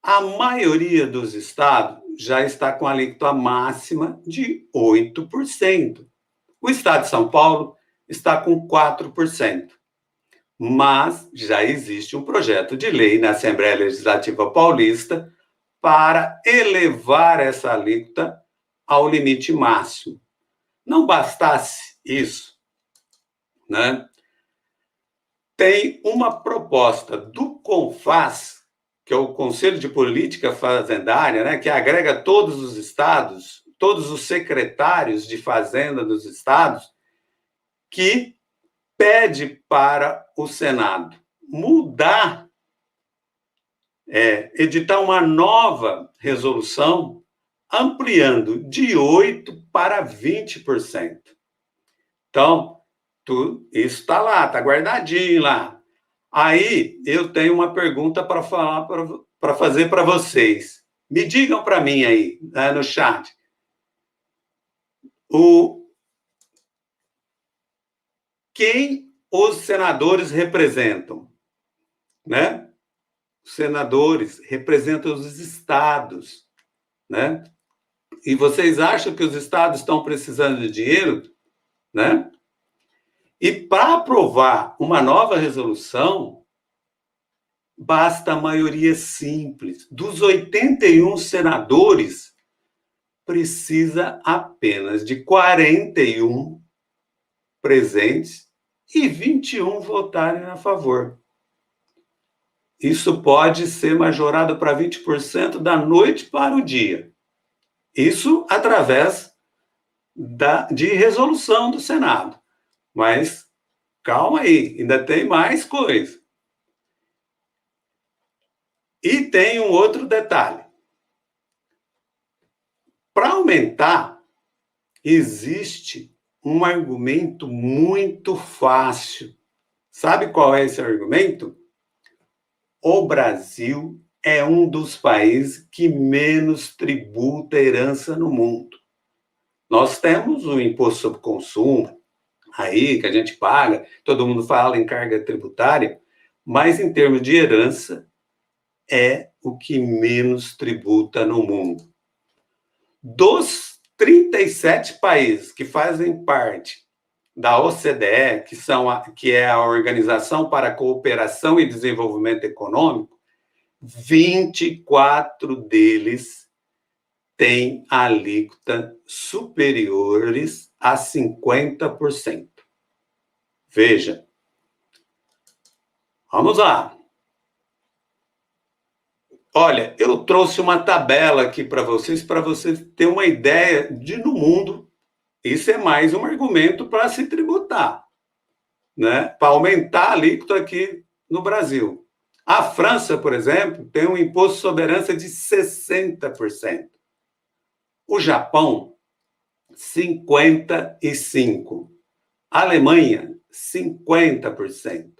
A maioria dos estados já está com a alíquota máxima de 8%. O estado de São Paulo está com 4%. Mas já existe um projeto de lei na Assembleia Legislativa Paulista para elevar essa alíquota ao limite máximo. Não bastasse isso, né? Tem uma proposta do CONFAZ, que é o Conselho de Política Fazendária, né, que agrega todos os estados, todos os secretários de fazenda dos estados, que pede para o Senado mudar, editar uma nova resolução ampliando de 8% para 20%. Então, isso está lá, está guardadinho lá. Aí, eu tenho uma pergunta para fazer para vocês. Me digam para mim aí, né, no chat. Quem os senadores representam, né? Os senadores representam os estados, né? E vocês acham que os estados estão precisando de dinheiro, né? E para aprovar uma nova resolução, basta a maioria simples. Dos 81 senadores, precisa apenas de 41 presentes e 21 votarem a favor. Isso pode ser majorado para 20% da noite para o dia. Isso através de resolução do Senado. Mas calma aí, ainda tem mais coisa. E tem um outro detalhe. Para aumentar, existe um argumento muito fácil. Sabe qual é esse argumento? O Brasil é um dos países que menos tributa herança no mundo. Nós temos o imposto sobre consumo, aí que a gente paga, todo mundo fala em carga tributária, mas em termos de herança, é o que menos tributa no mundo. Dos 37 países que fazem parte da OCDE, que é a Organização para a Cooperação e Desenvolvimento Econômico, 24 deles têm alíquota superiores a 50%. Veja. Vamos lá. Olha, eu trouxe uma tabela aqui para vocês terem uma ideia de no mundo. Isso é mais um argumento para se tributar, né? Para aumentar a alíquota aqui no Brasil. A França, por exemplo, tem um imposto sobre herança de 60%. O Japão, 55%. A Alemanha, 50%.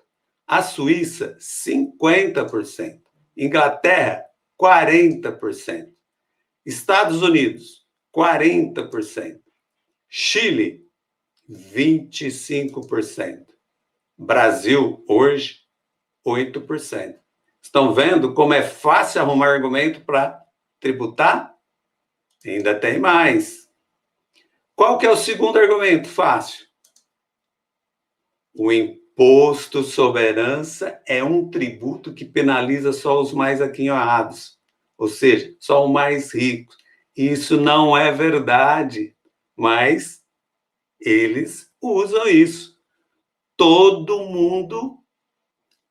A Suíça, 50%. Inglaterra, 40%. Estados Unidos, 40%. Chile, 25%. Brasil, hoje, 8%. Estão vendo como é fácil arrumar argumento para tributar? Ainda tem mais. Qual que é o segundo argumento fácil? O imposto sobre herança é um tributo que penaliza só os mais aquinhoados, ou seja, só os mais ricos. Isso não é verdade, mas eles usam isso. Todo mundo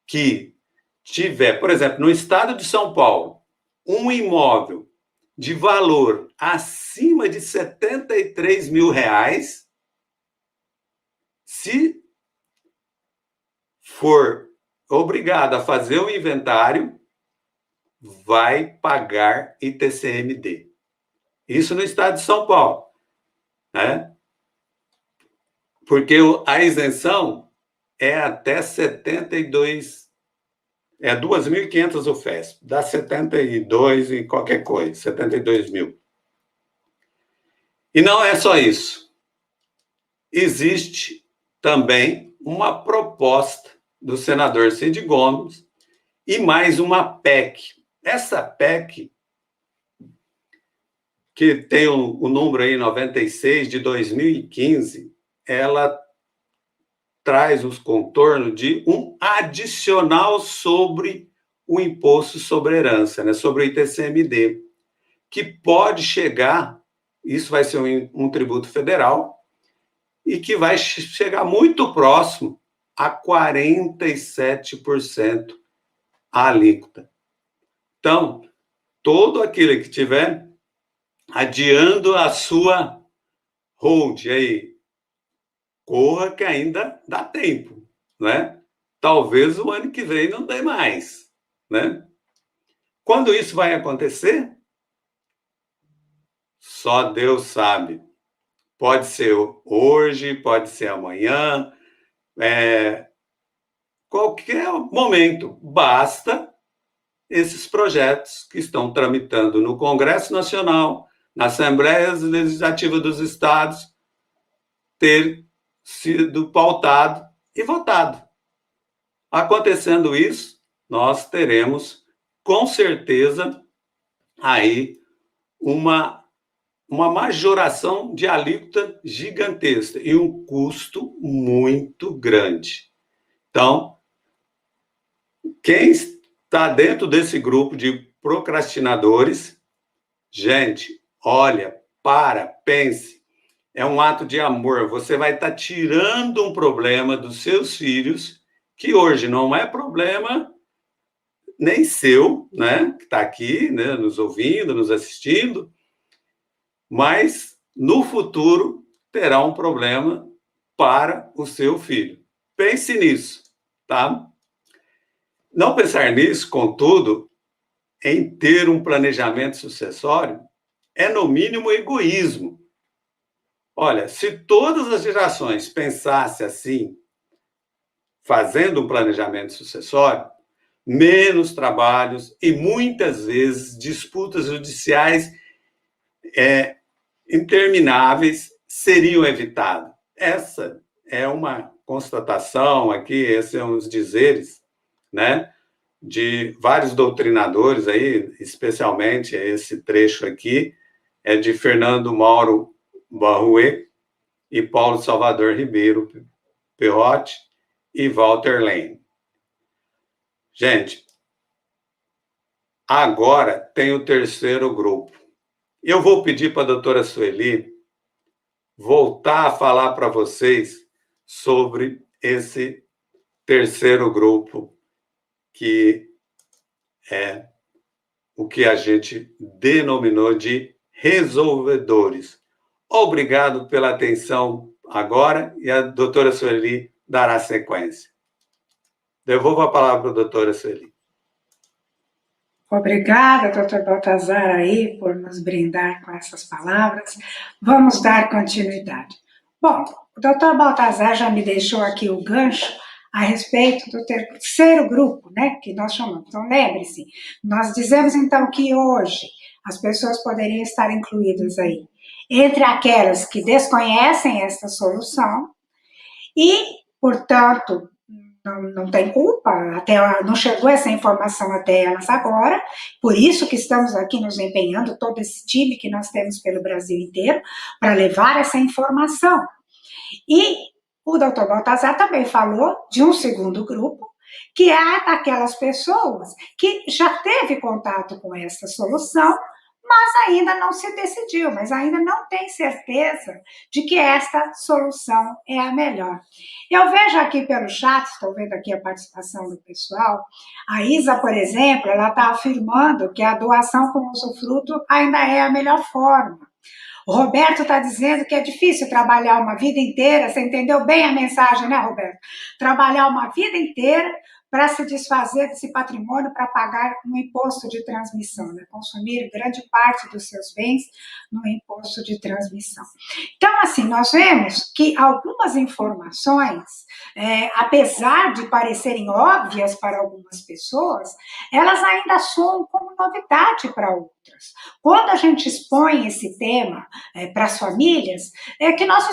que tiver, por exemplo, no estado de São Paulo, um imóvel de valor acima de R$73 mil, se for obrigado a fazer o inventário, vai pagar ITCMD. Isso no estado de São Paulo, né? Porque a isenção é até 72, é 2.500 o FESP, dá 72 e qualquer coisa, 72 mil. E não é só isso. Existe também uma proposta do senador Cid Gomes e mais uma PEC. Essa PEC, que tem o número aí 96 de 2015, ela traz os contornos de um adicional sobre o imposto sobre herança, né, sobre o ITCMD, que pode chegar, isso vai ser um tributo federal, e que vai chegar muito próximo a 47% a alíquota. Então, todo aquele que estiver adiando a sua hold aí, corra que ainda dá tempo, né? Talvez o ano que vem não dê mais, né? Quando isso vai acontecer? Só Deus sabe. Pode ser hoje, pode ser amanhã, qualquer momento. Basta esses projetos que estão tramitando no Congresso Nacional, na Assembleia Legislativa dos Estados, ter sido pautado e votado. Acontecendo isso, nós teremos, com certeza, aí uma majoração de alíquota gigantesca e um custo muito grande. Então, quem está dentro desse grupo de procrastinadores, gente, olha, pense. É um ato de amor. Você vai estar tirando um problema dos seus filhos, que hoje não é problema nem seu, né? Que está aqui, né? Nos ouvindo, nos assistindo, mas no futuro terá um problema para o seu filho. Pense nisso, tá? Não pensar nisso, contudo, em ter um planejamento sucessório, é no mínimo egoísmo. Olha, se todas as gerações pensassem assim, fazendo um planejamento sucessório, menos trabalhos e muitas vezes disputas judiciais intermináveis seriam evitadas. Essa é uma constatação aqui, esses são os dizeres, né, de vários doutrinadores aí, especialmente esse trecho aqui é de Fernando Mauro Barruet e Paulo Salvador Ribeiro Perrotti e Walter Lane. Gente, agora tem o terceiro grupo. Eu vou pedir para a doutora Sueli voltar a falar para vocês sobre esse terceiro grupo, que é o que a gente denominou de resolvedores. Obrigado pela atenção agora e a doutora Sueli dará sequência. Devolvo a palavra para a doutora Sueli. Obrigada, doutor Baltazar, aí, por nos brindar com essas palavras. Vamos dar continuidade. Bom, o doutor Baltazar já me deixou aqui o gancho a respeito do terceiro grupo, né, que nós chamamos. Então, lembre-se, nós dizemos, então, que hoje as pessoas poderiam estar incluídas aí entre aquelas que desconhecem essa solução e, portanto, não tem culpa, não chegou essa informação até elas agora, por isso que estamos aqui nos empenhando, todo esse time que nós temos pelo Brasil inteiro, para levar essa informação. E o doutor Baltazar também falou de um segundo grupo, que é daquelas pessoas que já teve contato com essa solução, mas ainda não se decidiu, mas ainda não tem certeza de que esta solução é a melhor. Eu vejo aqui pelo chat, estou vendo aqui a participação do pessoal, a Isa, por exemplo, ela está afirmando que a doação com usufruto ainda é a melhor forma. O Roberto está dizendo que é difícil trabalhar uma vida inteira, você entendeu bem a mensagem, né, Roberto? Trabalhar uma vida inteira para se desfazer desse patrimônio para pagar um imposto de transmissão, né? Consumir grande parte dos seus bens no imposto de transmissão. Então, assim, nós vemos que algumas informações, apesar de parecerem óbvias para algumas pessoas, elas ainda soam como novidade para outras. Quando a gente expõe esse tema para as famílias, é que nós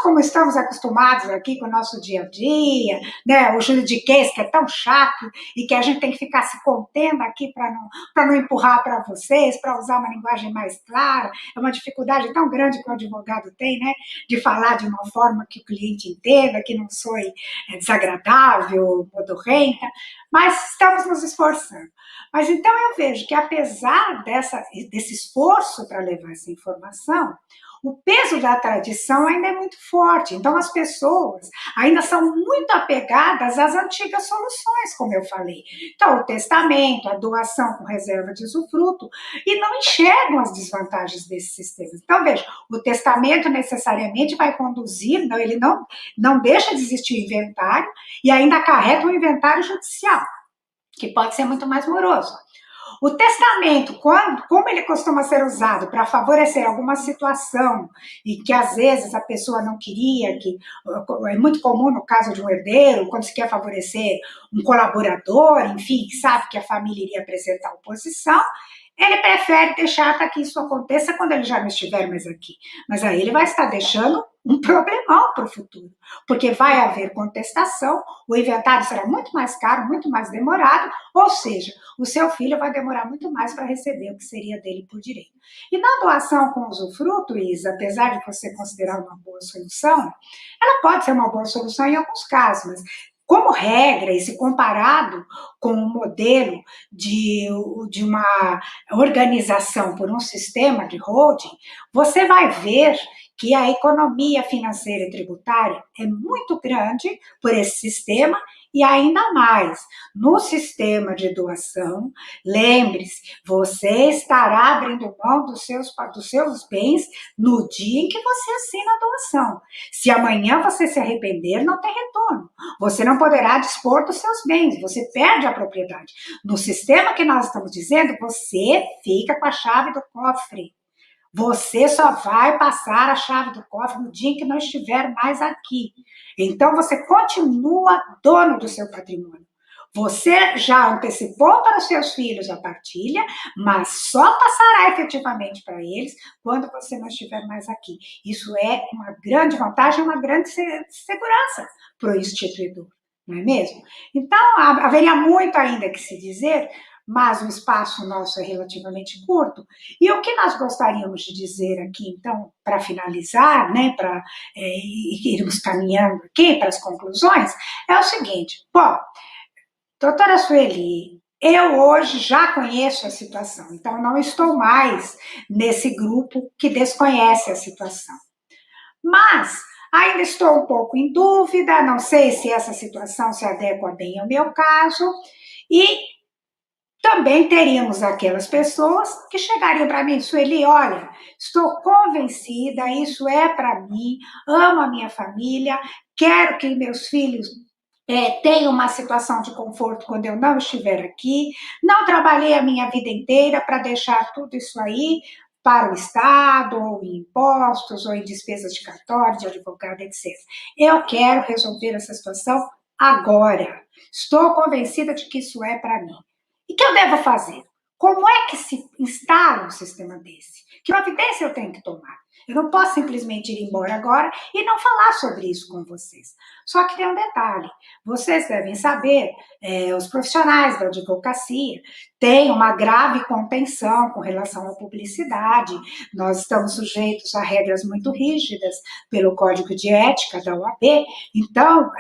como estamos acostumados aqui com o nosso dia a dia, né, o juridiquês que é tão chato e que a gente tem que ficar se contendo aqui para não empurrar para vocês, para usar uma linguagem mais clara, é uma dificuldade tão grande que o advogado tem, né, de falar de uma forma que o cliente entenda, que não soe desagradável, modorrenta, mas estamos nos esforçando. Mas então eu vejo que apesar desse esforço para levar essa informação, o peso da tradição ainda é muito forte. Então, as pessoas ainda são muito apegadas às antigas soluções, como eu falei. Então, o testamento, a doação com reserva de usufruto, e não enxergam as desvantagens desses sistemas. Então, veja, o testamento necessariamente vai conduzir, ele não deixa de existir o inventário e ainda acarreta o inventário judicial, que pode ser muito mais moroso. O testamento, como ele costuma ser usado para favorecer alguma situação e que às vezes a pessoa não queria, que é muito comum no caso de um herdeiro, quando se quer favorecer um colaborador, enfim, que sabe que a família iria apresentar oposição, ele prefere deixar para que isso aconteça quando ele já não estiver mais aqui. Mas aí ele vai estar deixando um problemão para o futuro, porque vai haver contestação, o inventário será muito mais caro, muito mais demorado, ou seja, o seu filho vai demorar muito mais para receber o que seria dele por direito. E na doação com usufruto, Isa, apesar de você considerar uma boa solução, ela pode ser uma boa solução em alguns casos, mas como regra, e se comparado com o modelo de uma organização por um sistema de holding, você vai ver que a economia financeira e tributária é muito grande por esse sistema e ainda mais no sistema de doação. Lembre-se, você estará abrindo mão dos seus bens no dia em que você assina a doação. Se amanhã você se arrepender, não tem retorno. Você não poderá dispor dos seus bens, você perde a propriedade. No sistema que nós estamos dizendo, você fica com a chave do cofre. Você só vai passar a chave do cofre no dia em que não estiver mais aqui. Então, você continua dono do seu patrimônio. Você já antecipou para os seus filhos a partilha, mas só passará efetivamente para eles quando você não estiver mais aqui. Isso é uma grande vantagem, uma grande segurança para o instituidor, não é mesmo? Então, haveria muito ainda que se dizer, mas o espaço nosso é relativamente curto. E o que nós gostaríamos de dizer aqui, então, para finalizar, né, para irmos caminhando aqui para as conclusões, é o seguinte: bom, doutora Sueli, eu hoje já conheço a situação, então não estou mais nesse grupo que desconhece a situação. Mas ainda estou um pouco em dúvida, não sei se essa situação se adequa bem ao meu caso, e também teríamos aquelas pessoas que chegariam para mim, Sueli, olha, estou convencida, isso é para mim, amo a minha família, quero que meus filhos tenham uma situação de conforto quando eu não estiver aqui, não trabalhei a minha vida inteira para deixar tudo isso aí para o Estado, ou em impostos, ou em despesas de cartório, de advogado, etc. Eu quero resolver essa situação agora. Estou convencida de que isso é para mim. E o que eu devo fazer? Como é que se instala um sistema desse? Que providência eu tenho que tomar? Eu não posso simplesmente ir embora agora e não falar sobre isso com vocês. Só que tem um detalhe: vocês devem saber, os profissionais da advocacia têm uma grave contenção com relação à publicidade. Nós estamos sujeitos a regras muito rígidas pelo Código de Ética da OAB. Então,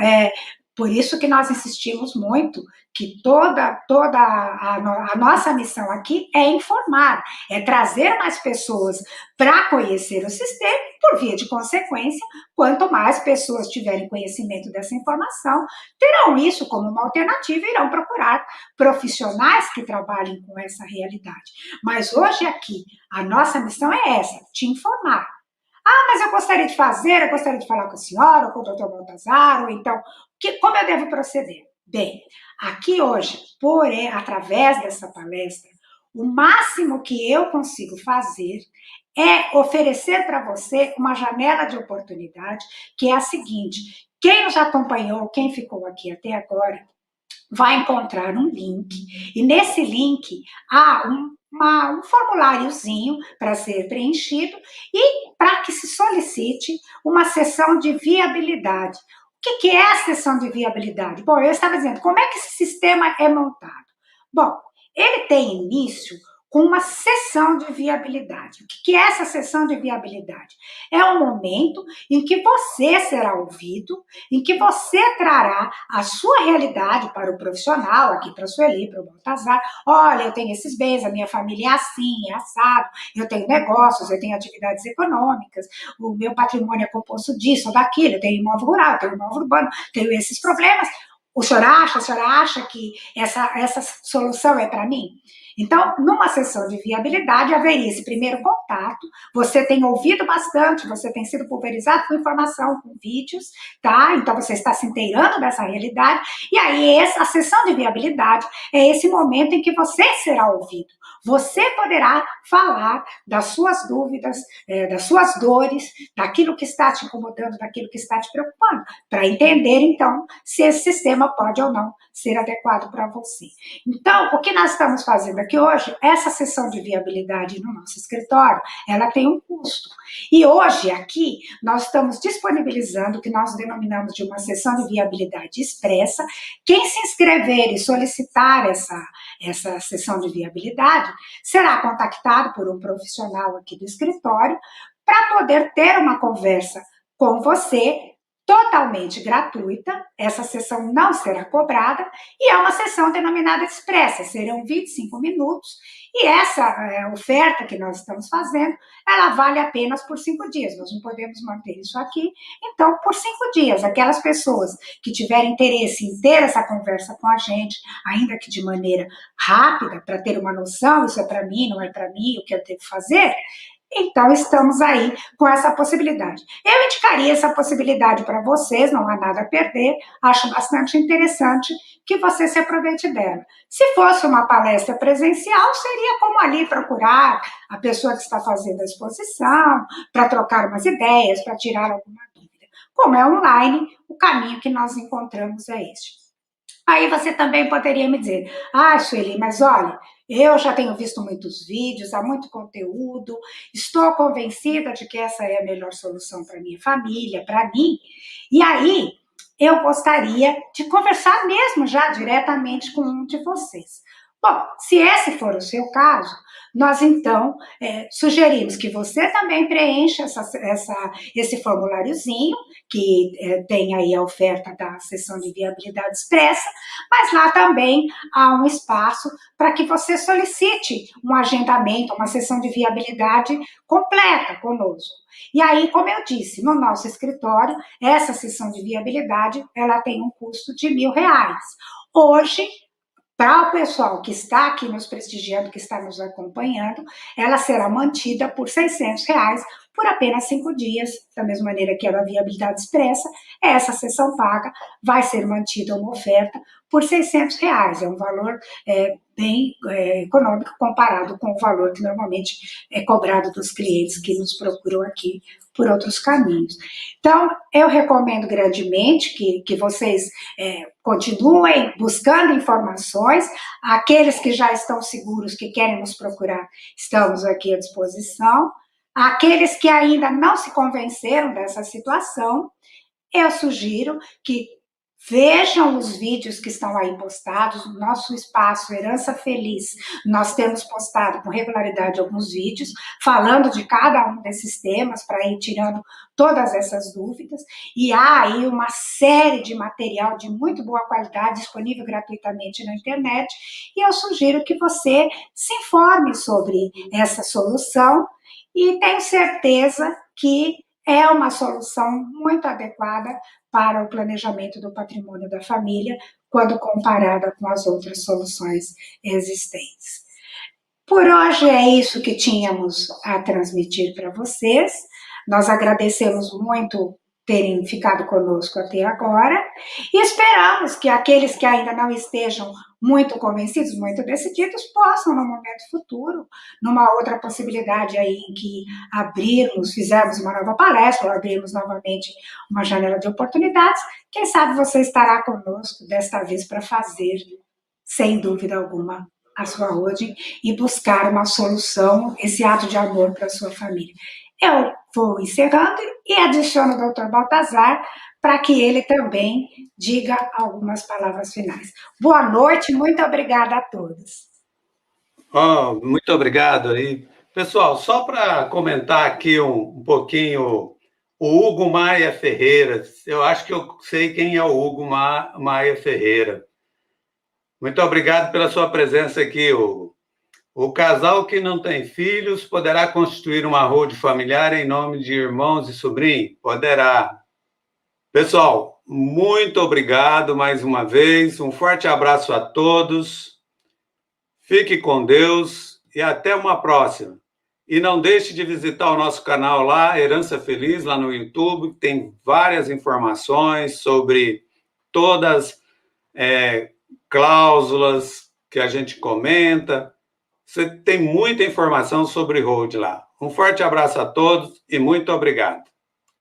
por isso que nós insistimos muito que toda a nossa missão aqui é informar, é trazer mais pessoas para conhecer o sistema e, por via de consequência, quanto mais pessoas tiverem conhecimento dessa informação, terão isso como uma alternativa e irão procurar profissionais que trabalhem com essa realidade. Mas hoje aqui, a nossa missão é essa, te informar. Ah, mas eu gostaria de fazer, eu gostaria de falar com a senhora, ou com o doutor Baltazar, ou então, como eu devo proceder? Bem, aqui hoje, através dessa palestra, o máximo que eu consigo fazer é oferecer para você uma janela de oportunidade, que é a seguinte: quem nos acompanhou, quem ficou aqui até agora, vai encontrar um link, e nesse link há um formuláriozinho para ser preenchido e para que se solicite uma sessão de viabilidade. O que é a sessão de viabilidade? Bom, eu estava dizendo, como é que esse sistema é montado? Bom, ele tem início com uma sessão de viabilidade. O que é essa sessão de viabilidade? É um momento em que você será ouvido, em que você trará a sua realidade para o profissional, aqui para a Sueli, para o Baltazar. Olha, eu tenho esses bens, a minha família é assim, é assado, eu tenho negócios, eu tenho atividades econômicas, o meu patrimônio é composto disso ou daquilo, eu tenho imóvel rural, eu tenho imóvel urbano, tenho esses problemas. A senhora acha que essa solução é para mim? Então, numa sessão de viabilidade, haveria esse primeiro contato, você tem ouvido bastante, você tem sido pulverizado com informação, com vídeos, tá? Então, você está se inteirando dessa realidade, e aí a sessão de viabilidade é esse momento em que você será ouvido. Você poderá falar das suas dúvidas, das suas dores, daquilo que está te incomodando, daquilo que está te preocupando, para entender, então, se esse sistema pode ou não ser adequado para você. Então, o que nós estamos fazendo aqui hoje, essa sessão de viabilidade no nosso escritório, ela tem um custo. E hoje, aqui, nós estamos disponibilizando o que nós denominamos de uma sessão de viabilidade expressa. Quem se inscrever e solicitar essa sessão de viabilidade será contactado por um profissional aqui do escritório para poder ter uma conversa com você, totalmente gratuita, essa sessão não será cobrada, e é uma sessão denominada expressa, serão 25 minutos, e essa oferta que nós estamos fazendo, ela vale apenas por 5 dias, nós não podemos manter isso aqui, então, por 5 dias, aquelas pessoas que tiverem interesse em ter essa conversa com a gente, ainda que de maneira rápida, para ter uma noção, isso é para mim, não é para mim, o que eu devo fazer, então, estamos aí com essa possibilidade. Eu indicaria essa possibilidade para vocês, não há nada a perder, acho bastante interessante que você se aproveite dela. Se fosse uma palestra presencial, seria como ali procurar a pessoa que está fazendo a exposição, para trocar umas ideias, para tirar alguma dúvida. Como é online, o caminho que nós encontramos é este. Aí você também poderia me dizer, Sueli, mas olha, eu já tenho visto muitos vídeos, há muito conteúdo, estou convencida de que essa é a melhor solução para minha família, para mim. E aí, eu gostaria de conversar mesmo já diretamente com um de vocês. Bom, se esse for o seu caso, nós então sugerimos que você também preencha esse formuláriozinho, que tem aí a oferta da sessão de viabilidade expressa, mas lá também há um espaço para que você solicite um agendamento, uma sessão de viabilidade completa conosco. E aí, como eu disse, no nosso escritório, essa sessão de viabilidade, ela tem um custo de R$1.000. Hoje, para o pessoal que está aqui nos prestigiando, que está nos acompanhando, ela será mantida por R$600 por apenas 5 dias, da mesma maneira que era a viabilidade expressa, essa sessão paga vai ser mantida uma oferta por R$600, é um valor bem econômico comparado com o valor que normalmente é cobrado dos clientes que nos procuram aqui por outros caminhos. Então, eu recomendo grandemente que vocês continuem buscando informações, aqueles que já estão seguros, que querem nos procurar, estamos aqui à disposição, aqueles que ainda não se convenceram dessa situação, eu sugiro que vejam os vídeos que estão aí postados no nosso espaço Herança Feliz. Nós temos postado com regularidade alguns vídeos falando de cada um desses temas para ir tirando todas essas dúvidas. E há aí uma série de material de muito boa qualidade disponível gratuitamente na internet. E eu sugiro que você se informe sobre essa solução e tenho certeza que é uma solução muito adequada para o planejamento do patrimônio da família, quando comparada com as outras soluções existentes. Por hoje é isso que tínhamos a transmitir para vocês. Nós agradecemos muito terem ficado conosco até agora, e esperamos que aqueles que ainda não estejam muito convencidos, muito decididos, possam, no momento futuro, numa outra possibilidade aí em que abrirmos, fizermos uma nova palestra, ou abrirmos novamente uma janela de oportunidades, quem sabe você estará conosco desta vez para fazer, sem dúvida alguma, a sua holding e buscar uma solução, esse ato de amor para a sua família. Eu vou encerrando e adiciono o Dr. Baltazar para que ele também diga algumas palavras finais. Boa noite, muito obrigada a todos. Oh, muito obrigado aí. Pessoal, só para comentar aqui um pouquinho, o Hugo Maia Ferreira, eu acho que eu sei quem é o Hugo Maia Ferreira. Muito obrigado pela sua presença aqui, Hugo. O casal que não tem filhos poderá constituir uma holding familiar em nome de irmãos e sobrinhos? Poderá. Pessoal, muito obrigado mais uma vez. Um forte abraço a todos. Fique com Deus e até uma próxima. E não deixe de visitar o nosso canal lá, Herança Feliz, lá no YouTube. Tem várias informações sobre todas cláusulas que a gente comenta. Você tem muita informação sobre holding lá. Um forte abraço a todos e muito obrigado.